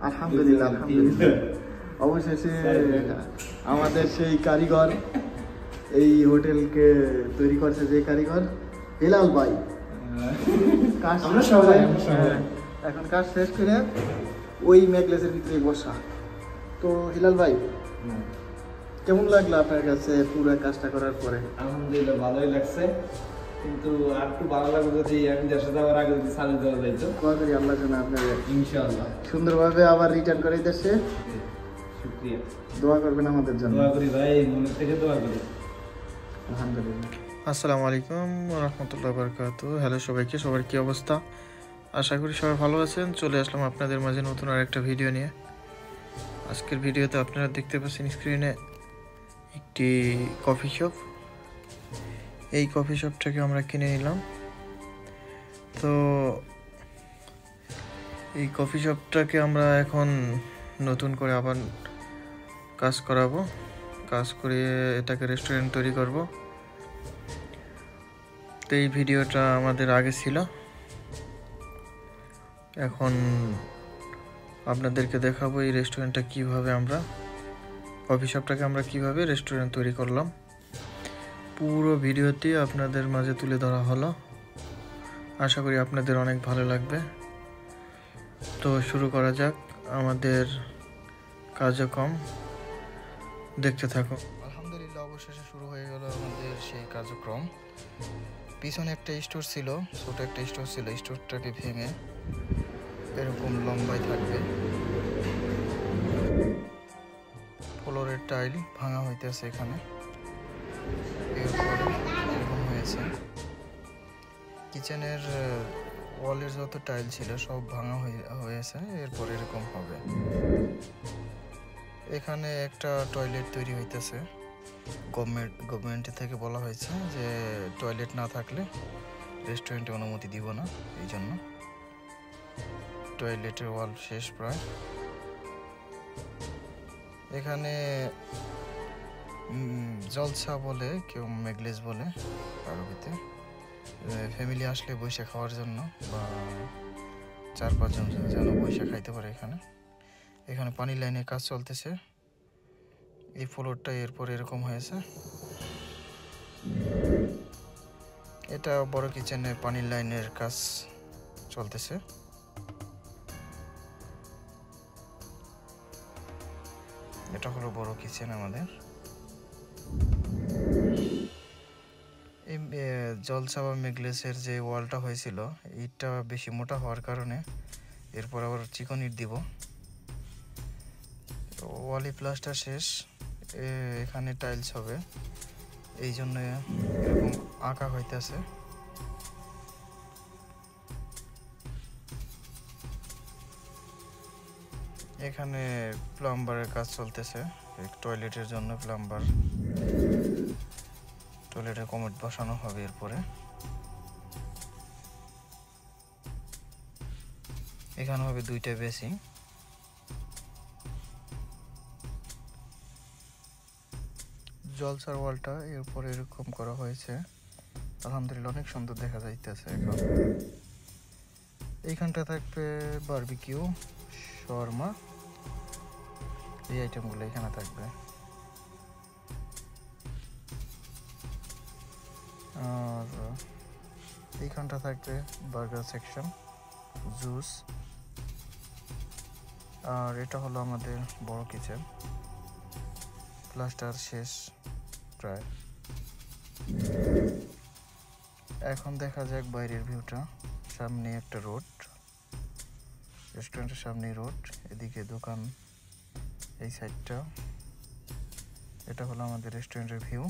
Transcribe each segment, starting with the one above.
আলহামদুলিল্লাহ আলহামদুলিল্লাহ অবশেষে আমাদের সেই কারিগর এই হোটেলকে তৈরি করছে যে কারিগর হিলাল ভাই কাজ আমরা সবাই এখন কাজ শেষ করে ওই নেকলেসের ভিতরে বসা। তো হিলাল ভাই কেমন লাগলো আপনার কাছে পুরো কাজটা করার পরে? আলহামদুলিল্লাহ ভালোই লাগছে, কিন্তু আর একটু ভালো লাগবে যদি আমি দেশে যাওয়ার আগে যদি চালু দেওয়া যাইতো। দোয়া করি আল্লাহ যেন আপনাদের ইনশাআল্লাহ সুন্দরভাবে আবার রিটার্ন করে দেশে। শুকরিয়া, দোয়া করবেন আমাদের জন্য। দোয়া করি ভাই, মন থেকে দোয়া করি। আলহামদুলিল্লাহ। আসসালামু আলাইকুম ওয়া রাহমাতুল্লাহি ওয়া বারাকাতুহু। হ্যালো সবাইকে, সবার কি অবস্থা? আশা করি সবাই ভালো আছেন। চলে আসলাম আপনাদের মাঝে নতুন আরেকটা ভিডিও নিয়ে। আজকের ভিডিওতে আপনারা দেখতে পাচ্ছেন স্ক্রিনে একটি কফি শপ। এই কফি শপটাকে আমরা কিনে নিলাম। তো এই কফি শপটাকে আমরা এখন নতুন করে আবার কাজ করাবো, কাজ করে এটাকে রেস্টুরেন্ট তৈরি করব। তো এই ভিডিওটা আমাদের আগে ছিল, এখন আপনাদেরকে দেখাবো এই রেস্টুরেন্টটা কিভাবে আমরা কফি শপটাকে আমরা কিভাবে রেস্টুরেন্ট তৈরি করলাম। পুরো ভিডিওটি আপনাদের মাঝে তুলে ধরা হলো, আশা করি আপনাদের অনেক ভালো লাগবে। তো শুরু করা যাক আমাদের কার্যক্রম, দেখতে থাকো। আলহামদুলিল্লাহ অবশেষে শুরু হয়ে গেল আমাদের সেই কার্যক্রম। পিছনে একটা স্টোর ছিল, ছোট একটা স্টোর ছিল, স্টোরটাকে ভেঙে এরকম লম্বায় থাকবে। ফ্লোরের টাইল ভাঙা হইতেছে এখানে, এরপরে এরকম হয়েছে। কিচেনের ওয়ালের যত টাইল ছিল সব ভাঙা হয়েছে, এরপর এরকম হবে। এখানে একটা টয়লেট তৈরি হইতেছে। গভর্নমেন্ট থেকে বলা হয়েছে যে টয়লেট না থাকলে রেস্টুরেন্টে অনুমতি দিব না, এই জন্য টয়লেটের ওয়াল শেষ প্রায়। এখানে জলসা বলে, কেউ মেগলেস বলে আরবিতে। ফ্যামিলি আসলে বসে খাওয়ার জন্য বা 4-5 জন যেন বসে খাইতে পারে। এখানে পানি লাইনের কাজ চলতেছে। এই ফ্লোরটা এরপর এরকম হয়েছে। এটা বড় কিচেনে পানির লাইনের কাজ চলতেছে। এটা হলো বড় কিচেন আমাদের। এই জলসা বা মেগলেসের যে ওয়ালটা হয়েছিল, ইটটা বেশি মোটা হওয়ার কারণে এরপর আবার চিকন ইট দিব। ওয়ালি প্লাস্টার শেষ, এখানে টাইলস হবে, এই জন্য এরকম আঁকা হইতেছে। এখানে প্লাম্বারের কাজ চলতেছে, টয়লেটের জন্য প্লাম্বার, টয়লেটের কমোড বসানো হবে। এরপরে এখানে হবে 2টা বেসিন। জলসার ওয়ালটা এরপর এরকম করা হয়েছে। আলহামদুলিল্লাহ অনেক সুন্দর দেখা যাইতেছে। এখন এইখানটা থাকবে বারবিকিউ, শর্মা, এই আইটেমগুলো এখানে থাকবে। আর এইখানটা থাকবে বার্গার সেকশন, জুস। আর এটা হলো আমাদের বড় কিচেন, প্লাস্টার শেষ প্রায়। এখন দেখা যাক বাইরের ভিউটা। সামনে একটা রোড, রেস্টুরেন্টের সামনে রোড, এদিকে দোকান এই সাইডটা। এটা হলো আমাদের রেস্টুরেন্টের ভিউ।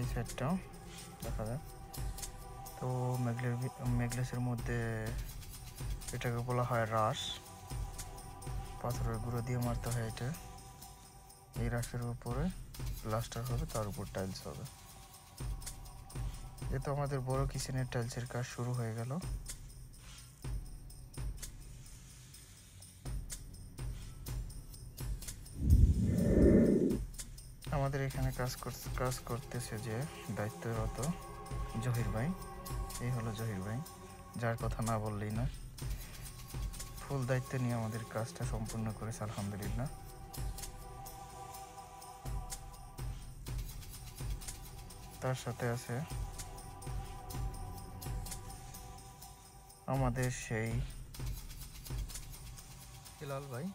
এই সাইডটাও দেখা যায়। তো মেগলেসের মধ্যে এটাকে বলা হয় রাস, পাথরের গুঁড়ো দিয়ে মারতে হয় এটা। এই রাসের উপরে প্লাস্টার হবে, তার উপর টাইলস হবে। এ তো আমাদের বড় কিচেনের টাইলসের কাজ শুরু হয়ে গেল। আমাদের এখানে কাজ করতেছে যে দায়িত্বরত জহির ভাই। এই হলো জহির ভাই, যার কথা না বললেই না। ফুল দায়িত্ব নিয়ে আমাদের কাজটা সম্পূর্ণ করেছে আলহামদুলিল্লাহ। তার সাথে আছে আমাদের সেই হিলাল ভাই।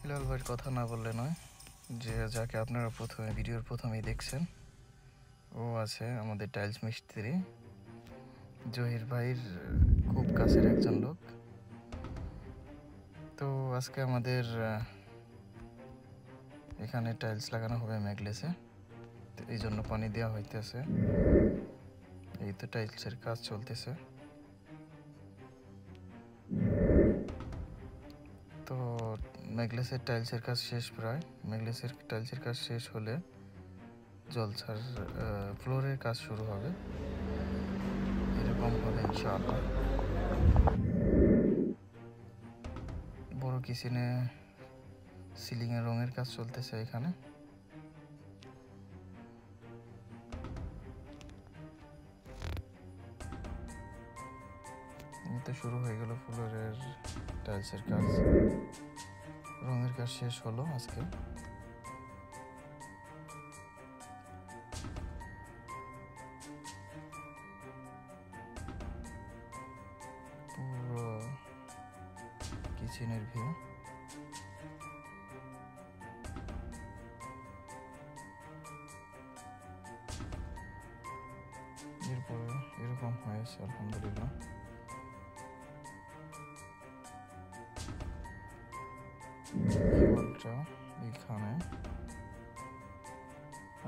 হিলাল ভাইয়ের কথা না বললে নয়, যে যাকে আপনারা ভিডিওর প্রথমেই দেখছেন। ও আছে আমাদের টাইলস মিস্ত্রি, জহির ভাইয়ের খুব কাছের একজন লোক। তো আজকে আমাদের এখানে টাইলস লাগানো হবে ম্যাগলেসে, তো এই জন্য পানি দেওয়া হইতেছে। এই তো টাইলসের কাজ চলতেছে। তো ম্যাগলেসের টাইলসের কাজ শেষ প্রায়। ম্যাগলেসের টাইলসের কাজ শেষ হলে জলছার ফ্লোরের কাজ শুরু হবে, এরকম হবে ইনশাআল্লাহ। বড় কিচেনে সিলিংয়ে রঙের কাজ চলতেছে এখানে। এই তো শুরু হয়ে গেল ফ্লোরের টাইলসের কাজ, রঙের কাজ শেষ হলো আজকে। পুরো কিচেনের ভিউ। এরপরে এরকম হয়েছে আলহামদুলিল্লাহ। এইখানে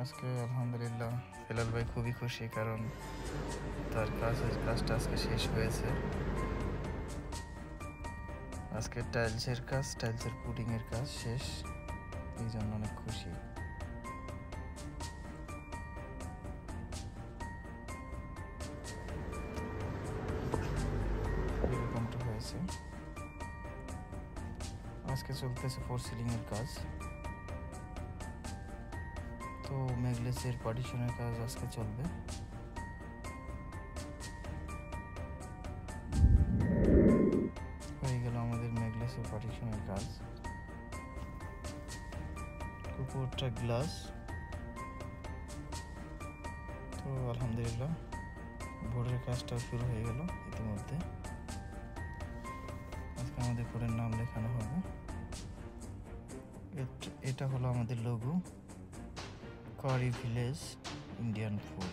আজকে আলহামদুলিল্লাহ হেলাল ভাই খুবই খুশি, কারণ তার কাজটা আজকে শেষ হয়েছে। আজকে টাইলসের পুডিংয়ের কাজ শেষ, এই জন্য অনেক খুশি। এরকমটা হয়েছে। আজকে চলতেছে ফোর সিলিংয়ের কাজ। তো ম্যাগলেসের পার্টিশনের কাজ আজকে চলবে। হয়ে গেল আমাদের ম্যাগলেসের পার্টিশনের কাজ। উপরটা গ্লাস। তো আলহামদুলিল্লাহ বোর্ডের কাজটাও শুরু হয়ে গেল ইতিমধ্যে। আজকে আমাদের বোর্ডের নাম লেখানো হবে। এটা হলো আমাদের লোগো, কারি ভিলেজ ইন্ডিয়ান ফুড।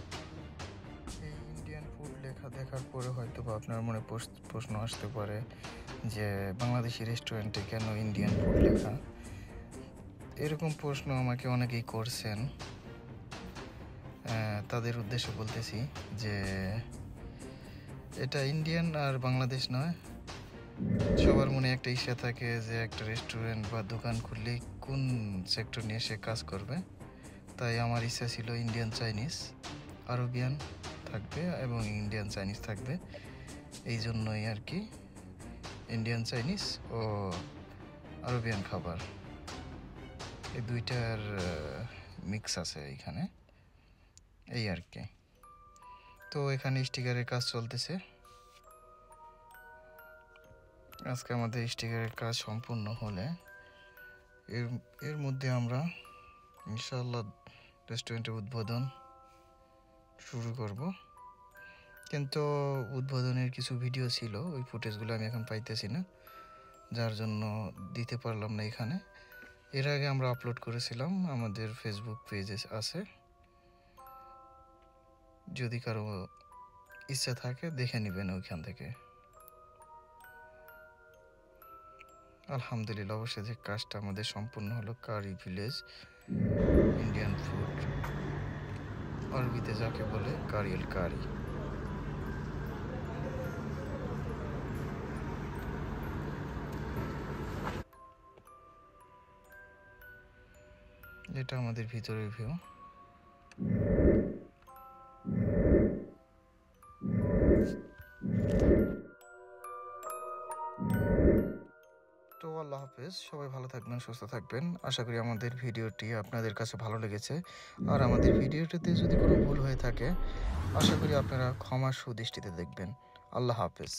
এই ইন্ডিয়ান ফুড লেখা দেখার পরে হয়তো বা আপনার মনে প্রশ্ন আসতে পারে যে বাংলাদেশি রেস্টুরেন্টে কেন ইন্ডিয়ান ফুড লেখা। এরকম প্রশ্ন আমাকে অনেকেই করছেন। তাদের উদ্দেশ্যে বলতেছি যে এটা ইন্ডিয়ান আর বাংলাদেশ নয়। সবার মনে একটা ইচ্ছা থাকে যে একটা রেস্টুরেন্ট বা দোকান খুললে কোন সেক্টর নিয়ে সে কাজ করবে। তাই আমার ইচ্ছা ছিল ইন্ডিয়ান চাইনিজ, আরবিয়ান থাকবে এবং ইন্ডিয়ান চাইনিজ থাকবে। এই জন্যই আর কি ইন্ডিয়ান চাইনিজ ও আরবিয়ান খাবার, এই দুইটার মিক্স আছে এখানে, এই আর কি। তো এখানে স্টিকারের কাজ চলতেছে। আজকে আমাদের স্টিকারের কাজ সম্পূর্ণ হলে এর মধ্যে আমরা ইনশাআল্লাহ রেস্টুরেন্টের উদ্বোধন শুরু করব। কিন্তু উদ্বোধনের কিছু ভিডিও ছিল, ওই ফুটেজগুলো আমি এখন পাইতেছি না, যার জন্য দিতে পারলাম না এখানে। এর আগে আমরা আপলোড করেছিলাম, আমাদের ফেসবুক পেজে আছে, যদি কারো ইচ্ছা থাকে দেখে নেবেন ওইখান থেকে। আলহামদুলিল্লাহ অবশ্যই যে কাজটা আমাদের সম্পূর্ণ হলো, কারি ভিলেজ ইন্ডিয়ান ফুড, আরবিতে যাকে বলে কারিয়াল কারি। এটা আমাদের ভিতরের ভিউ। তো আল্লাহ হাফেজ। হাফেজ। সবাই ভালো থাকবেন, সুস্থ থাকবেন। আশা করি আমাদের ভিডিওটি আপনাদের কাছে ভালো লেগেছে। আর আমাদের ভিডিওটিতে যদি কোনো ভুল হয়ে থাকে, আশা করি আপনারা ক্ষমার সুদৃষ্টিতে দেখবেন। আল্লাহ হাফেজ।